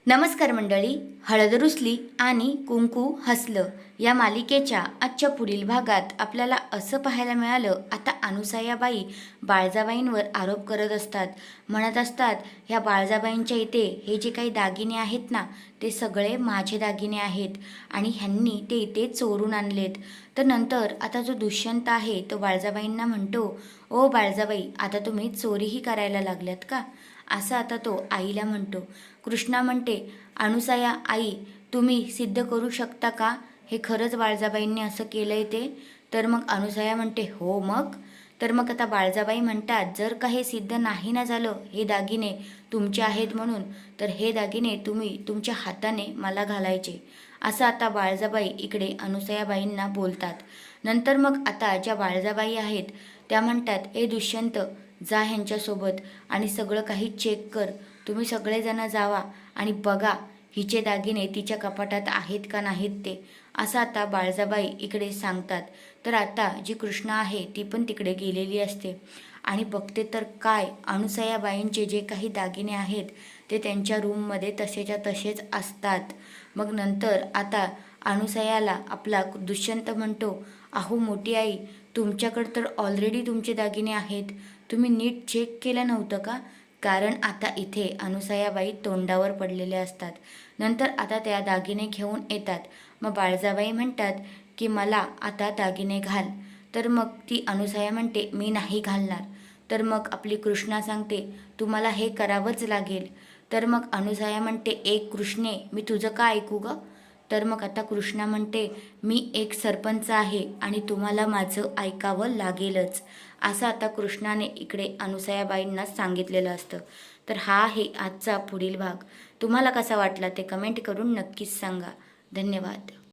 नमस्कार मंडळी. हळद रुसली आणि कुंकू हसलं या मालिकेच्या आजच्या पुढील भागात आपल्याला असं पाहायला मिळालं. आता अनुसयाबाई बाळजाबाईंवर आरोप करत असतात, म्हणत असतात ह्या बाळजाबाईंच्या इथे हे जे काही दागिने आहेत ना, ते सगळे माझे दागिने आहेत आणि ह्यांनी ते इथे चोरून आणलेत. तर नंतर आता जो दुष्यंत आहे तो बाळजाबाईंना म्हणतो, ओ बाळजाबाई, आता तुम्ही चोरीही करायला लागल्यात का, असं आता तो आईला म्हणतो. कृष्णा म्हणते, अनुसया आई, तुम्ही सिद्ध करू शकता का हे खरंच बाळजाबाईंनी असं केलं आहे ते. तर मग अनुसया म्हणते, हो मग. तर मग आता बाळजाबाई म्हणतात, जर का हे सिद्ध नाही ना झालं हे दागिने तुमचे आहेत म्हणून, तर हे दागिने तुम्ही तुमच्या हाताने मला घालायचे, असं आता बाळजाबाई इकडे अनुसयाबाईंना बोलतात. नंतर मग आता ज्या बाळजाबाई आहेत त्या म्हणतात, ए दुष्यंत, जा ह्यांच्यासोबत आणि सगळं काही चेक कर. तुम्ही सगळेजण जावा आणि बघा हिचे दागिने तिच्या कपाटात आहेत का नाहीत ते, असं आता बाळजाबाई इकडे सांगतात. तर आता जी कृष्णा आहे ती पण तिकडे गेलेली असते आणि बघते तर काय, अनुसयाबाईंचे जे काही दागिने आहेत ते त्यांच्या रूममध्ये तसेच्या तसेच असतात. मग नंतर आता अनुसयाला आपला दुष्यंत म्हणतो, अहो मोठी आई, तुमच्याकडं तर ऑलरेडी तुमचे दागिने आहेत, तुम्ही नीट चेक केलं नव्हतं का. कारण आता इथे अनुसयाबाई तोंडावर पडलेल्या असतात. नंतर आता त्या दागिने घेऊन येतात. मग बाळजाबाई म्हणतात की मला आता दागिने घाल. तर मग ती अनुसया म्हणते, मी नाही घालणार. तर मग आपली कृष्णा सांगते, तुम्हाला हे करावंच लागेल. तर मग अनुसया म्हणते, एक कृष्णे, मी तुझं का ऐकू गं. तर मग आता कृष्णा म्हणते, मी एक सरपंच आहे आणि तुम्हाला माझं ऐकावं लागेलच, असं आता कृष्णाने इकडे अनुसयाबाईंना सांगितलेलं असतं. तर हा आहे आजचा पुढील भाग. तुम्हाला कसा वाटला ते कमेंट करून नक्कीच सांगा. धन्यवाद.